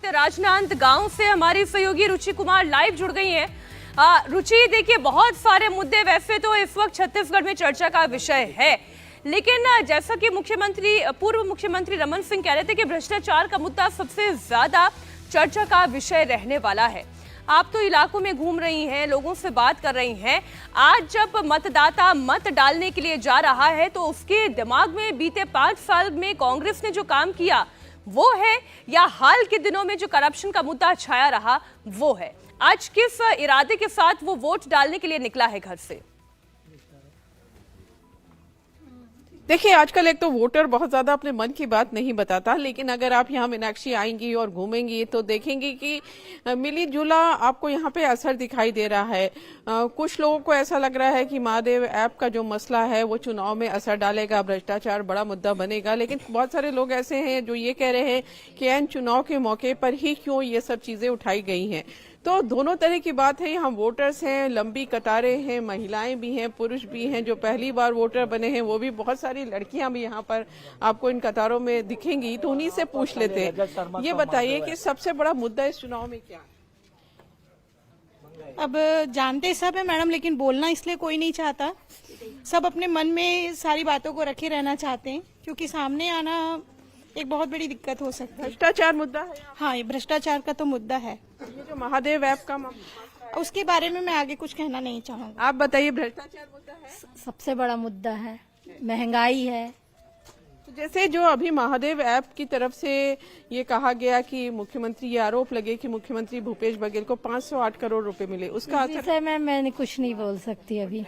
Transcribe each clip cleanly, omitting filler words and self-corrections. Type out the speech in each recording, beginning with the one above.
राजनांद गांव से हमारी सहयोगी रुचि कुमार लाइव जुड़ गई हैं। रुचि, देखिए बहुत सारे मुद्दे वैसे तो इस वक्त छत्तीसगढ़ में चर्चा का विषय है, लेकिन जैसा कि पूर्व मुख्यमंत्री रमन सिंह कह रहे थे कि भ्रष्टाचार का मुद्दा सबसे ज्यादा चर्चा का विषय रहने वाला है। आप तो इलाकों में घूम रही हैं, लोगों से बात कर रही हैं। आज जब मतदाता मत डालने के लिए जा रहा है तो उसके दिमाग में बीते 5 साल में कांग्रेस ने जो काम किया वो है, या हाल के दिनों में जो करप्शन का मुद्दा छाया रहा वो है? आज किस इरादे के साथ वो वोट डालने के लिए निकला है घर से? देखिए, आजकल एक तो वोटर बहुत ज्यादा अपने मन की बात नहीं बताता, लेकिन अगर आप यहाँ मीनाक्षी आएंगी और घूमेंगी तो देखेंगी कि मिली जुला आपको यहाँ पे असर दिखाई दे रहा है। कुछ लोगों को ऐसा लग रहा है कि महादेव ऐप का जो मसला है वो चुनाव में असर डालेगा, भ्रष्टाचार बड़ा मुद्दा बनेगा, लेकिन बहुत सारे लोग ऐसे हैं जो ये कह रहे हैं कि एन चुनाव के मौके पर ही क्यों ये सब चीजें उठाई गई हैं। तो दोनों तरह की बात है। यहाँ वोटर्स हैं, लंबी कतारें हैं, महिलाएं भी हैं, पुरुष भी हैं, जो पहली बार वोटर बने हैं वो भी, बहुत सारी लड़कियां भी यहाँ पर आपको इन कतारों में दिखेंगी। तो उन्हीं से पूछ लेते हैं, ये बताइए कि सबसे बड़ा मुद्दा इस चुनाव में क्या है? अब जानते सब है मैडम, लेकिन बोलना इसलिए कोई नहीं चाहता। सब अपने मन में सारी बातों को रखे रहना चाहते हैं, क्योंकि सामने आना एक बहुत बड़ी दिक्कत हो सकती है। भ्रष्टाचार मुद्दा है। हाँ, ये भ्रष्टाचार का तो मुद्दा है। ये जो महादेव ऐप का उसके बारे में मैं आगे कुछ कहना नहीं चाहूंगा। आप बताइए, भ्रष्टाचार मुद्दा है, सबसे बड़ा मुद्दा है, महंगाई है। तो जैसे जो अभी महादेव ऐप की तरफ से ये कहा गया कि मुख्यमंत्री, ये आरोप लगे कि मुख्यमंत्री भूपेश बघेल को 508 करोड़ रुपए मिले, उसका असर? विषय में मैंने कुछ नहीं बोल सकती अभी।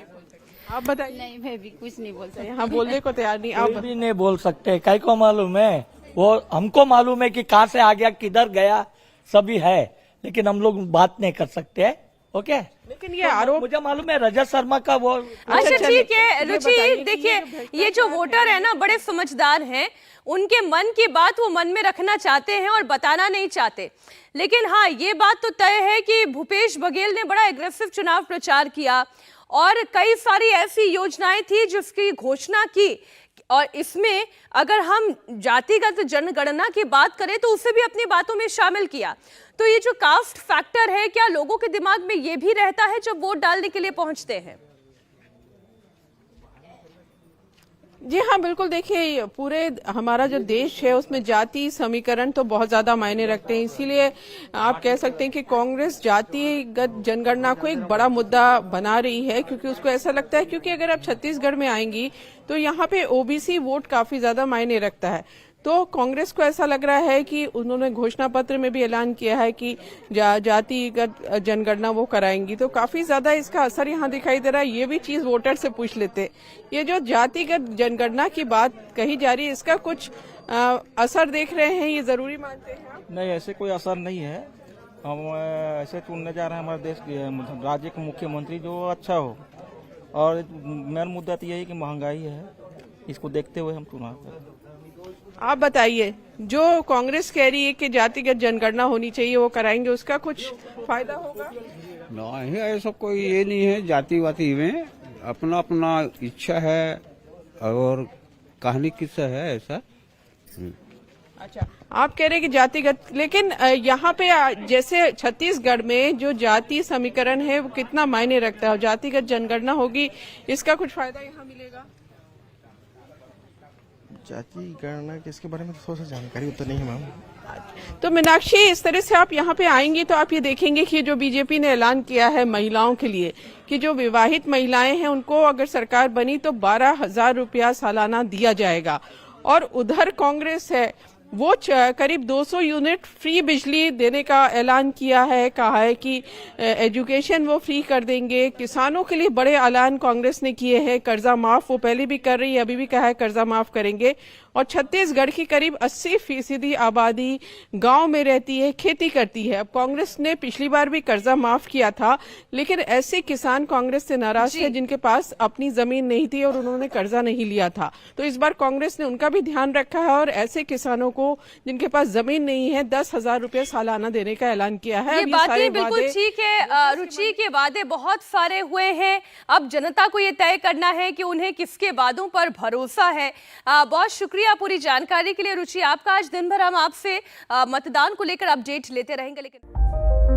आप बताइए। नहीं, मैं भी कुछ नहीं बोल सकती। यहाँ बोलने को तैयार नहीं। आप भी नहीं बोल सकते, कई को मालूम है, वो हमको मालूम है कि कहाँ से आ गया, किधर गया, सभी है, लेकिन हम लोग बात नहीं कर सकते। ओके, लेकिन ये आरोप मुझे मालूम है रजत शर्मा का वो। अच्छा ठीक है रुचि, देखिए ये जो वोटर है ना बड़े समझदार हैं, उनके मन की बात वो मन में रखना चाहते हैं और बताना नहीं चाहते। लेकिन हाँ, ये बात तो तय है कि भूपेश बघेल ने बड़ा एग्रेसिव चुनाव प्रचार किया और कई सारी ऐसी योजनाएं थी जिसकी घोषणा की, और इसमें अगर हम जातिगत जनगणना की बात करें तो उसे भी अपनी बातों में शामिल किया। तो ये जो कास्ट फैक्टर है, क्या लोगों के दिमाग में ये भी रहता है जब वोट डालने के लिए पहुंचते हैं? जी हाँ, बिल्कुल। देखिए, पूरे हमारा जो देश है उसमें जाति समीकरण तो बहुत ज्यादा मायने रखते हैं, इसीलिए आप कह सकते हैं कि कांग्रेस जातिगत जनगणना को एक बड़ा मुद्दा बना रही है, क्योंकि उसको ऐसा लगता है, क्योंकि अगर आप छत्तीसगढ़ में आएंगी तो यहाँ पे ओबीसी वोट काफी ज्यादा मायने रखता है। तो कांग्रेस को ऐसा लग रहा है कि उन्होंने घोषणा पत्र में भी ऐलान किया है कि जातिगत जनगणना वो कराएंगी, तो काफी ज्यादा इसका असर यहाँ दिखाई दे रहा है। ये भी चीज वोटर से पूछ लेते, ये जो जातिगत जनगणना की बात कही जा रही है, इसका कुछ असर देख रहे हैं, ये जरूरी मानते हैं आप? नहीं, ऐसे कोई असर नहीं है। हम ऐसे चुनने जा रहे हैं हमारे देश के राज्य के मुख्यमंत्री जो अच्छा हो, और मेन मुद्दा तो यही कि महंगाई है, इसको देखते हुए हम चुनाव करें। आप बताइए, जो कांग्रेस कह रही है कि जातिगत जनगणना होनी चाहिए वो कराएंगे, उसका कुछ फायदा होगा? नहीं, ऐसा कोई ये नहीं है। जाति वाति में अपना अपना इच्छा है और कहानी किस्सा है ऐसा। अच्छा, आप कह रहे हैं कि जातिगत, लेकिन यहाँ पे जैसे छत्तीसगढ़ में जो जाति समीकरण है वो कितना मायने रखता है, जातिगत जनगणना होगी, इसका कुछ फायदा यहाँ मिलेगा? जाति गणना के इसके बारे में थोड़ा सा जानकारी तो नहीं है मैम। तो मीनाक्षी, इस तरह से आप यहाँ पे आएंगी तो आप ये देखेंगे कि जो बीजेपी ने ऐलान किया है महिलाओं के लिए कि जो विवाहित महिलाएं हैं उनको अगर सरकार बनी तो 12,000 रुपया सालाना दिया जाएगा, और उधर कांग्रेस है वो करीब 200 यूनिट फ्री बिजली देने का ऐलान किया है, कहा है कि एजुकेशन वो फ्री कर देंगे। किसानों के लिए बड़े ऐलान कांग्रेस ने किए हैं, कर्जा माफ वो पहले भी कर रही है, अभी भी कहा है कर्जा माफ करेंगे। और छत्तीसगढ़ की करीब 80% आबादी गांव में रहती है, खेती करती है। अब कांग्रेस ने पिछली बार भी कर्जा माफ किया था, लेकिन ऐसे किसान कांग्रेस से नाराज थे जिनके पास अपनी जमीन नहीं थी और उन्होंने कर्जा नहीं लिया था। तो इस बार कांग्रेस ने उनका भी ध्यान रखा है और ऐसे किसानों को जिनके पास जमीन नहीं है 10,000 रुपया सालाना देने का ऐलान किया है। ये अब सारे बातें बिल्कुल वादे- ठीक है। रुचि के वादे बहुत सारे हुए हैं, अब जनता को ये तय करना है कि उन्हें किसके वादों पर भरोसा है। बहुत शुक्रिया पूरी जानकारी के लिए रुचि आपका। आज दिन भर हम आपसे मतदान को लेकर अपडेट लेते रहेंगे, लेकिन